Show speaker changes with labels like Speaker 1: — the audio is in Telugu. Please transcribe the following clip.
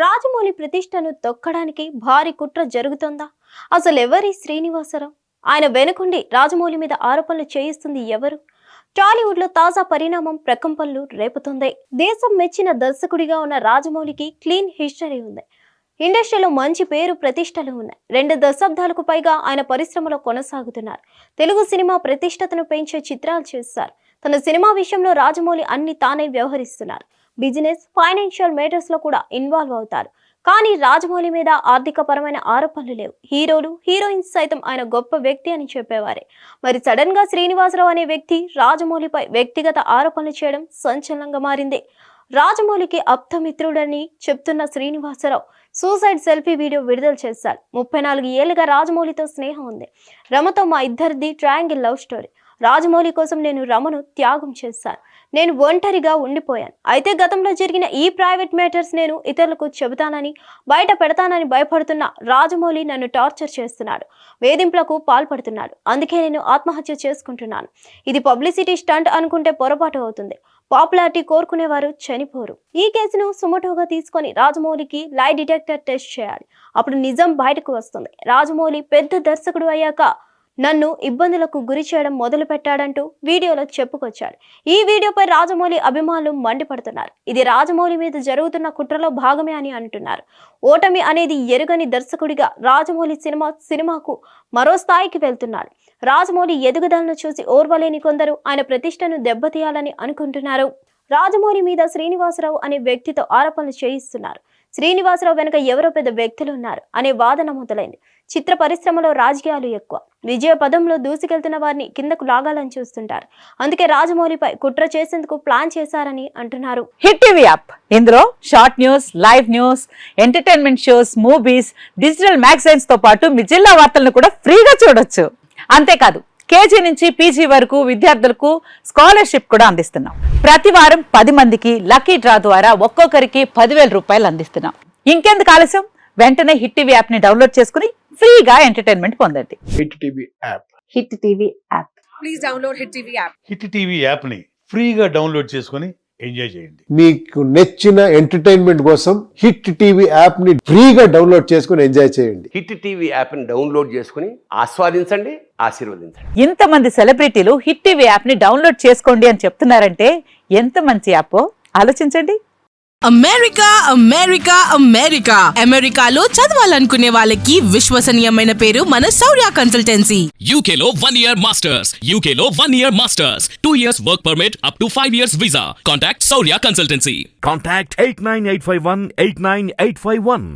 Speaker 1: రాజమౌళి ప్రతిష్టను తొక్కడానికి భారీ కుట్ర జరుగుతోందా? అసలు ఎవరి శ్రీనివాసరావు? ఆయన వెనుకుండి రాజమౌళి మీద ఆరోపణలు చేయిస్తుంది ఎవరు? టాలీవుడ్ లో తాజా పరిణామం ప్రకంపనలు రేపుతుంది. దేశం మెచ్చిన దర్శకుడిగా ఉన్న రాజమౌళికి క్లీన్ హిస్టరీ ఉంది. ఇండస్ట్రీలో మంచి పేరు ప్రతిష్టలు ఉన్నాయి. 2 దశాబ్దాలకు పైగా ఆయన పరిశ్రమలో కొనసాగుతున్నారు. తెలుగు సినిమా ప్రతిష్టతను పెంచే చిత్రాలు చేస్తారు. తన సినిమా విషయంలో రాజమౌళి అన్ని తానే వ్యవహరిస్తున్నారు. బిజినెస్, ఫైనాన్షియల్ మేటర్స్ లో కూడా ఇన్వాల్వ్ అవుతారు. కానీ రాజమౌళి మీద ఆర్థిక పరమైన ఆరోపణలు లేవు. హీరోలు, హీరోయిన్స్ సైతం ఆయన గొప్ప వ్యక్తి అని చెప్పేవారే. మరి సడన్ గా శ్రీనివాసరావు అనే వ్యక్తి రాజమౌళిపై వ్యక్తిగత ఆరోపణలు చేయడం సంచలనంగా మారింది. రాజమౌళికి అప్తమిత్రుడని చెప్తున్న శ్రీనివాసరావు సూసైడ్ సెల్ఫీ వీడియో విడుదల చేశాడు. 34 ఏళ్లుగా రాజమౌళితో స్నేహం ఉంది. రమతో మా ఇద్దరిది ట్రయాంగిల్ లవ్ స్టోరీ. రాజమౌళి కోసం నేను రమను త్యాగం చేశాను. నేను ఒంటరిగా ఉండిపోయాను. అయితే గతంలో జరిగిన ఈ ప్రైవేట్ మ్యాటర్స్ నేను ఇతరులకు చెబుతానని, బయట పెడతానని భయపడుతున్న రాజమౌళి నన్ను టార్చర్ చేస్తున్నాడు, వేధింపులకు పాల్పడుతున్నాడు. అందుకే నేను ఆత్మహత్య చేసుకుంటున్నాను. ఇది పబ్లిసిటీ స్టంట్ అనుకుంటే పొరపాటు అవుతుంది. పాపులారిటీ కోరుకునేవారు చనిపోరు. ఈ కేసును సుమోటోగా తీసుకొని రాజమౌళికి లై డిటెక్టర్ టెస్ట్ చేయాలి. అప్పుడు నిజం బయటకు వస్తుంది. రాజమౌళి పెద్ద దర్శకుడు అయ్యాక నన్ను ఇబ్బందులకు గురి చేయడం మొదలు పెట్టాడంటూ వీడియోలో చెప్పుకొచ్చాడు. ఈ వీడియోపై రాజమౌళి అభిమానులు మండిపడుతున్నారు. ఇది రాజమౌళి మీద జరుగుతున్న కుట్రలో భాగమే అని అంటున్నారు. ఓటమి అనేది ఎరుగని దర్శకుడిగా రాజమౌళి సినిమాకు మరో స్థాయికి వెళ్తున్నాడు. రాజమౌళి ఎదుగుదలను చూసి ఓర్వలేని కొందరు ఆయన ప్రతిష్టను దెబ్బతీయాలని అనుకుంటున్నారు. రాజమౌళి మీద శ్రీనివాసరావు అనే వ్యక్తితో ఆరోపణలు చేయిస్తున్నారు. శ్రీనివాసరావు వెనుక ఎవరో పెద్ద వ్యక్తులు ఉన్నారు అనే వాదన మొదలైంది. చిత్ర పరిశ్రమలో రాజకీయాలు ఎక్కువ. విజయ పదంలో దూసుకెళ్తున్న వారిని కిందకు లాగాలని చూస్తుంటారు. అందుకే రాజమౌళిపై కుట్ర చేసేందుకు ప్లాన్ చేశారని అంటున్నారు.
Speaker 2: హిట్ టీవీ యాప్, ఇందులో short news, live news, entertainment shows, movies, digital magazines తో పాటు మీ జిల్లా వార్తలను కూడా ఫ్రీగా చూడొచ్చు. అంతేకాదు, కేజీ నుంచి పీజీ వరకు విద్యార్థులకు స్కాలర్షిప్ కూడా అందిస్తున్నాం. ప్రతి వారం 10 మందికి లక్కీ డ్రా ద్వారా ఒక్కొక్కరికి 10,000 రూపాయలు అందిస్తున్నాం. ఇంకెందుకు ఆలస్యం? వెంటనే హిట్ టీవీ యాప్ ని డౌన్లోడ్ చేసుకుని ఫ్రీగా ఎంటర్టైన్మెంట్ పొందండి.
Speaker 3: Hit TV app.
Speaker 2: Hit TV app.
Speaker 4: Please download hit TV app.
Speaker 5: Hit TV app ని ఫ్రీగా డౌన్లోడ్ చేసుకుని ఎంజాయ్ చేయండి.
Speaker 3: మీకు నచ్చిన ఎంటర్టైన్మెంట్ కోసం హిట్ టీవీ యాప్ ని ఫ్రీగా డౌన్లోడ్ చేసుకుని ఎంజాయ్ చేయండి.
Speaker 6: హిట్ టీవీ యాప్ ని డౌన్లోడ్ చేసుకుని ఆస్వాదించండి, ఆశీర్వదించండి.
Speaker 2: ఇంతమంది సెలబ్రిటీలు హిట్ టీవీ యాప్ ని డౌన్లోడ్ చేసుకోండి అని చెప్తున్నారంటే ఎంత మంచి యాప్ ఆలోచించండి.
Speaker 4: అమెరికా అమెరికా అమెరికా అమెరికాలో చదవాలనుకునే వాళ్ళకి విశ్వసనీయమైన పేరు మన శౌర్య కన్సల్టెన్సీ.
Speaker 7: UK లో 1 year masters. UK లో 1 year masters. 2 years work permit up to 5 years visa. Contact Saurya Consultancy.
Speaker 8: Contact 89851 89851.